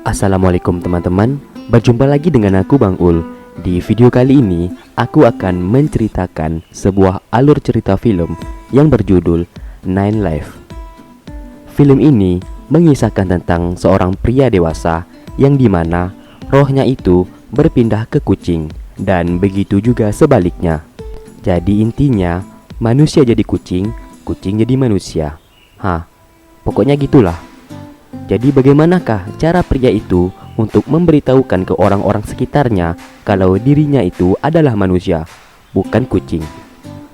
Assalamualaikum teman-teman, berjumpa lagi dengan aku Bang Ul. Di video kali ini, aku akan menceritakan sebuah alur cerita film yang berjudul Nine Lives. Film ini mengisahkan tentang seorang pria dewasa yang dimana rohnya itu berpindah ke kucing, dan begitu juga sebaliknya. Jadi intinya, manusia jadi kucing, kucing jadi manusia. Pokoknya gitulah. Jadi bagaimanakah cara pria itu untuk memberitahukan ke orang-orang sekitarnya kalau dirinya itu adalah manusia, bukan kucing?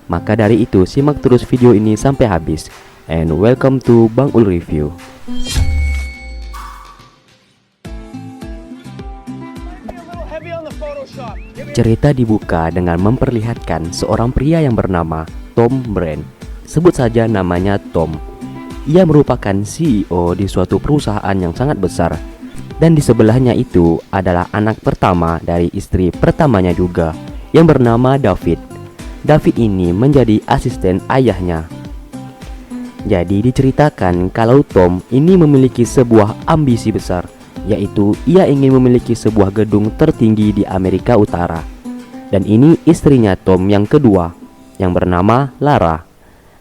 Maka dari itu simak terus video ini sampai habis. And welcome to Bang Ul Review. Cerita dibuka dengan memperlihatkan seorang pria yang bernama Tom Brand. Sebut saja namanya Tom. Ia merupakan CEO di suatu perusahaan yang sangat besar, dan di sebelahnya itu adalah anak pertama dari istri pertamanya juga, yang bernama David. David ini menjadi asisten ayahnya. Jadi diceritakan kalau Tom ini memiliki sebuah ambisi besar, yaitu ia ingin memiliki sebuah gedung tertinggi di Amerika Utara. Dan ini istrinya Tom yang kedua, yang bernama Lara.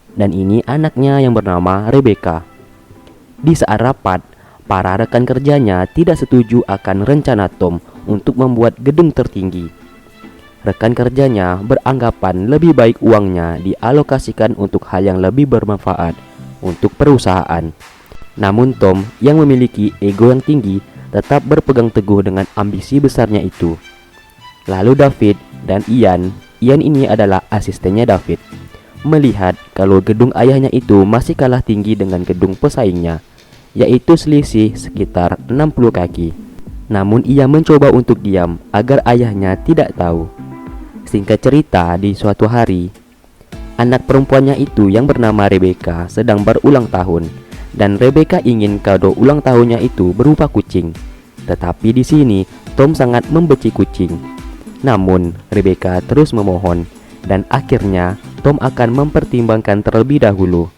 Dan ini anaknya yang bernama Rebecca. Di saat rapat, para rekan kerjanya tidak setuju akan rencana Tom untuk membuat gedung tertinggi. Rekan kerjanya beranggapan lebih baik uangnya dialokasikan untuk hal yang lebih bermanfaat untuk perusahaan. Namun Tom yang memiliki ego yang tinggi tetap berpegang teguh dengan ambisi besarnya itu. Lalu David dan Ian ini adalah asistennya David, melihat kalau gedung ayahnya itu masih kalah tinggi dengan gedung pesaingnya, yaitu selisih sekitar 60 kaki. Namun ia mencoba untuk diam agar ayahnya tidak tahu. Singkat cerita, di suatu hari, anak perempuannya itu yang bernama Rebecca sedang berulang tahun, dan Rebecca ingin kado ulang tahunnya itu berupa kucing. Tetapi di sini Tom sangat membenci kucing. Namun Rebecca terus memohon, dan akhirnya Tom akan mempertimbangkan terlebih dahulu.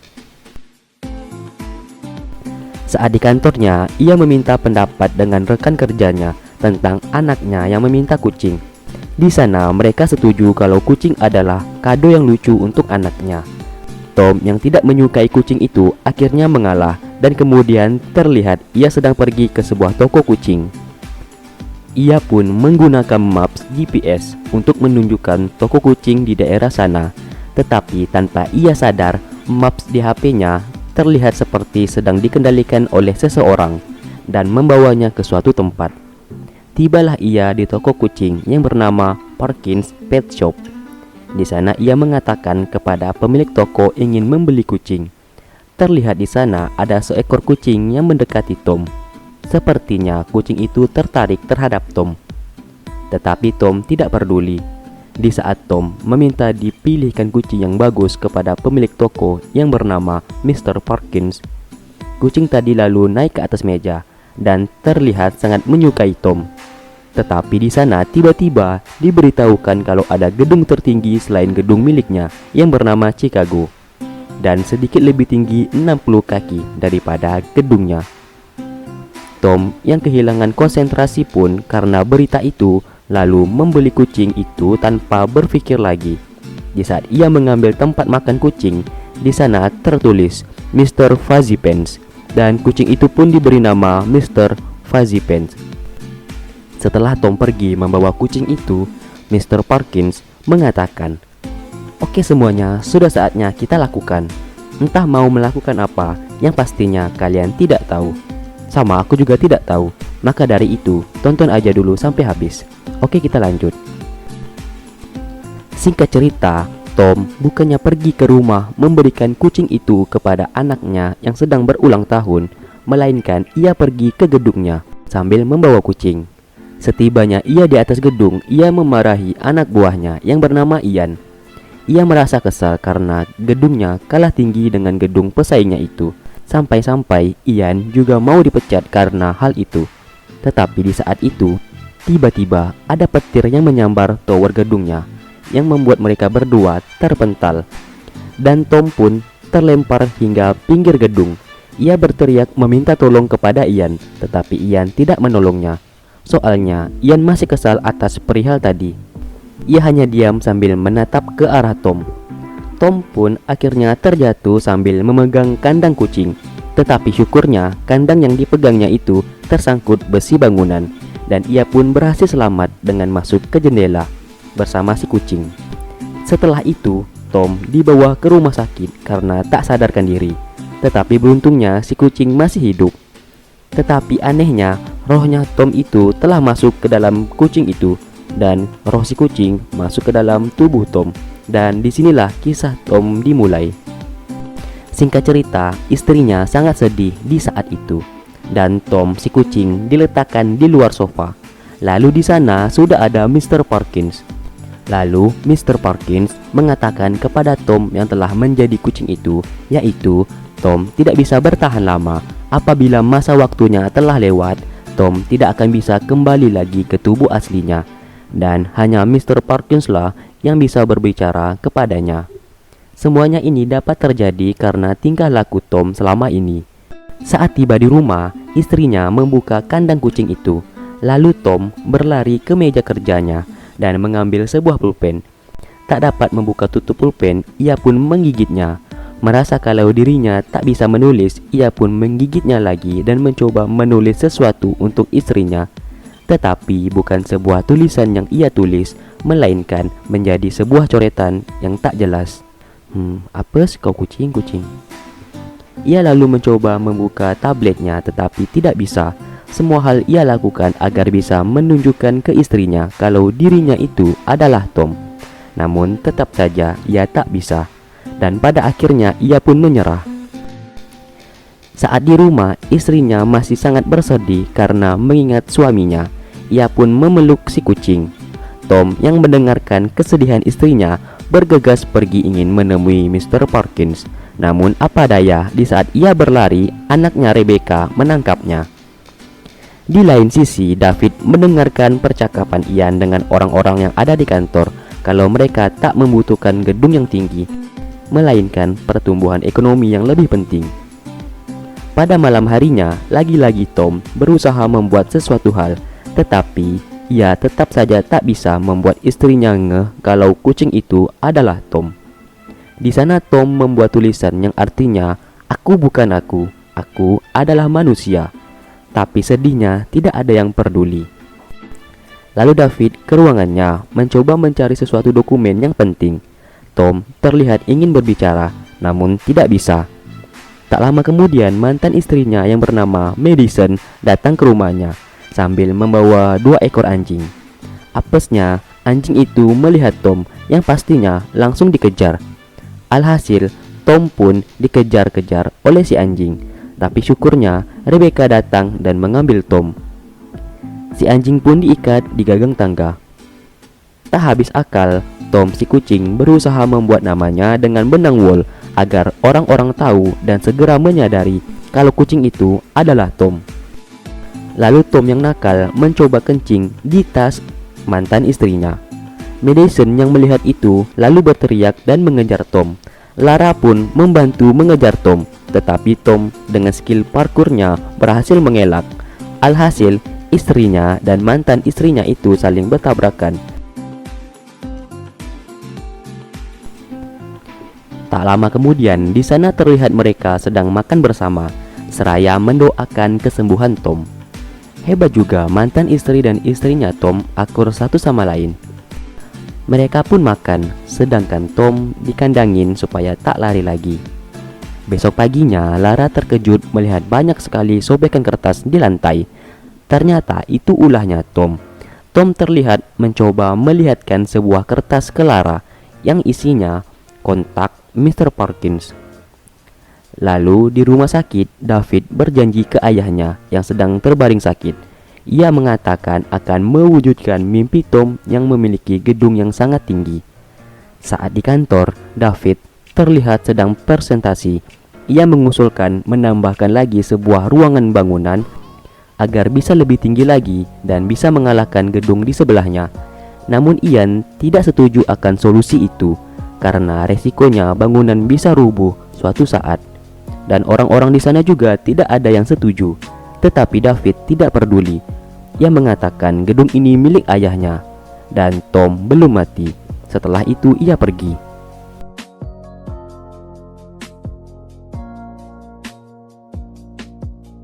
Saat di kantornya, ia meminta pendapat dengan rekan kerjanya tentang anaknya yang meminta kucing. Di sana mereka setuju kalau kucing adalah kado yang lucu untuk anaknya. Tom yang tidak menyukai kucing itu akhirnya mengalah, dan kemudian terlihat ia sedang pergi ke sebuah toko kucing. Ia pun menggunakan maps GPS untuk menunjukkan toko kucing di daerah sana. Tetapi tanpa ia sadar, maps di HP-nya terlihat seperti sedang dikendalikan oleh seseorang dan membawanya ke suatu tempat. Tibalah ia di toko kucing yang bernama Parkins Pet Shop. Di sana ia mengatakan kepada pemilik toko ingin membeli kucing. Terlihat di sana ada seekor kucing yang mendekati Tom. Sepertinya kucing itu tertarik terhadap Tom. Tetapi Tom tidak peduli. Di saat Tom meminta dipilihkan kucing yang bagus kepada pemilik toko yang bernama Mr. Parkins, kucing tadi lalu naik ke atas meja dan terlihat sangat menyukai Tom. Tetapi di sana tiba-tiba diberitahukan kalau ada gedung tertinggi selain gedung miliknya yang bernama Chicago, dan sedikit lebih tinggi 60 kaki daripada gedungnya. Tom yang kehilangan konsentrasi pun karena berita itu lalu membeli kucing itu tanpa berpikir lagi. Di saat ia mengambil tempat makan kucing, di sana tertulis Mr. Fuzzy Pants, dan kucing itu pun diberi nama Mr. Fuzzy Pants. Setelah Tom pergi membawa kucing itu, Mr. Parkins mengatakan, "Oke semuanya, sudah saatnya kita lakukan. Entah mau melakukan apa, yang pastinya kalian tidak tahu. Sama aku juga tidak tahu. Maka dari itu, tonton aja dulu sampai habis. Oke, kita lanjut." Singkat cerita, Tom bukannya pergi ke rumah memberikan kucing itu kepada anaknya yang sedang berulang tahun, melainkan ia pergi ke gedungnya sambil membawa kucing. Setibanya ia di atas gedung, ia memarahi anak buahnya yang bernama Ian. Ia merasa kesal karena gedungnya kalah tinggi dengan gedung pesaingnya itu. Sampai-sampai Ian juga mau dipecat karena hal itu. Tetapi di saat itu, tiba-tiba ada petir yang menyambar tower gedungnya, yang membuat mereka berdua terpental. Dan Tom pun terlempar hingga pinggir gedung. Ia berteriak meminta tolong kepada Ian, tetapi Ian tidak menolongnya. Soalnya Ian masih kesal atas perihal tadi. Ia hanya diam sambil menatap ke arah Tom. Tom pun akhirnya terjatuh sambil memegang kandang kucing. Tetapi syukurnya kandang yang dipegangnya itu tersangkut besi bangunan, dan ia pun berhasil selamat dengan masuk ke jendela bersama si kucing. Setelah itu Tom dibawa ke rumah sakit karena tak sadarkan diri. Tetapi beruntungnya si kucing masih hidup. Tetapi anehnya, rohnya Tom itu telah masuk ke dalam kucing itu, dan roh si kucing masuk ke dalam tubuh Tom. Dan disinilah kisah Tom dimulai. Singkat cerita, istrinya sangat sedih di saat itu, dan Tom si kucing diletakkan di luar sofa. Lalu di sana sudah ada Mr. Parkins. Lalu Mr. Parkins mengatakan kepada Tom yang telah menjadi kucing itu, yaitu Tom tidak bisa bertahan lama. Apabila masa waktunya telah lewat, Tom tidak akan bisa kembali lagi ke tubuh aslinya, dan hanya Mr. Parkins lah yang bisa berbicara kepadanya. Semuanya ini dapat terjadi karena tingkah laku Tom selama ini. Saat tiba di rumah, istrinya membuka kandang kucing itu. Lalu Tom berlari ke meja kerjanya dan mengambil sebuah pulpen. Tak dapat membuka tutup pulpen, ia pun menggigitnya. Merasa kalau dirinya tak bisa menulis, ia pun menggigitnya lagi dan mencoba menulis sesuatu untuk istrinya. Tetapi bukan sebuah tulisan yang ia tulis, melainkan menjadi sebuah coretan yang tak jelas. Apa kau kucing? Ia lalu mencoba membuka tabletnya, tetapi tidak bisa. Semua hal ia lakukan agar bisa menunjukkan ke istrinya kalau dirinya itu adalah Tom. Namun tetap saja ia tak bisa. Dan pada akhirnya ia pun menyerah. Saat di rumah, istrinya masih sangat bersedih karena mengingat suaminya. Ia pun memeluk si kucing. Tom yang mendengarkan kesedihan istrinya bergegas pergi ingin menemui Mr. Parkins. Namun apa daya, di saat ia berlari, anaknya Rebecca menangkapnya. Di lain sisi, David mendengarkan percakapan Ian dengan orang-orang yang ada di kantor kalau mereka tak membutuhkan gedung yang tinggi, melainkan pertumbuhan ekonomi yang lebih penting. Pada malam harinya, lagi-lagi Tom berusaha membuat sesuatu hal, tetapi ia tetap saja tak bisa membuat istrinya ngeh kalau kucing itu adalah Tom. Di sana Tom membuat tulisan yang artinya, "Aku bukan aku adalah manusia." Tapi sedihnya tidak ada yang peduli. Lalu David ke ruangannya mencoba mencari sesuatu dokumen yang penting. Tom terlihat ingin berbicara, namun tidak bisa. Tak lama kemudian mantan istrinya yang bernama Madison datang ke rumahnya sambil membawa 2 ekor anjing. Apesnya, anjing itu melihat Tom yang pastinya langsung dikejar. Alhasil, Tom pun dikejar-kejar oleh si anjing. Tapi syukurnya Rebecca datang dan mengambil Tom. Si anjing pun diikat di gagang tangga. Tak habis akal, Tom si kucing berusaha membuat namanya dengan benang wol agar orang-orang tahu dan segera menyadari kalau kucing itu adalah Tom. Lalu Tom yang nakal mencoba kencing di tas mantan istrinya. Madison yang melihat itu lalu berteriak dan mengejar Tom. Lara pun membantu mengejar Tom, tetapi Tom dengan skill parkurnya berhasil mengelak. Alhasil, istrinya dan mantan istrinya itu saling bertabrakan. Tak lama kemudian, di sana terlihat mereka sedang makan bersama, seraya mendoakan kesembuhan Tom. Hebat juga mantan istri dan istrinya Tom akur satu sama lain. Mereka pun makan, sedangkan Tom dikandangin supaya tak lari lagi. Besok paginya, Lara terkejut melihat banyak sekali sobekan kertas di lantai. Ternyata itu ulahnya Tom. Tom terlihat mencoba melihatkan sebuah kertas ke Lara yang isinya kontak Mr. Parkins. Lalu di rumah sakit, David berjanji ke ayahnya yang sedang terbaring sakit. Ia mengatakan akan mewujudkan mimpi Tom yang memiliki gedung yang sangat tinggi. Saat di kantor, David terlihat sedang presentasi. Ia mengusulkan menambahkan lagi sebuah ruangan bangunan agar bisa lebih tinggi lagi dan bisa mengalahkan gedung di sebelahnya. Namun Ian tidak setuju akan solusi itu karena resikonya bangunan bisa rubuh suatu saat. dan orang-orang di sana juga tidak ada yang setuju. Tetapi David tidak peduli. Ia mengatakan gedung ini milik ayahnya dan Tom belum mati. Setelah itu ia pergi.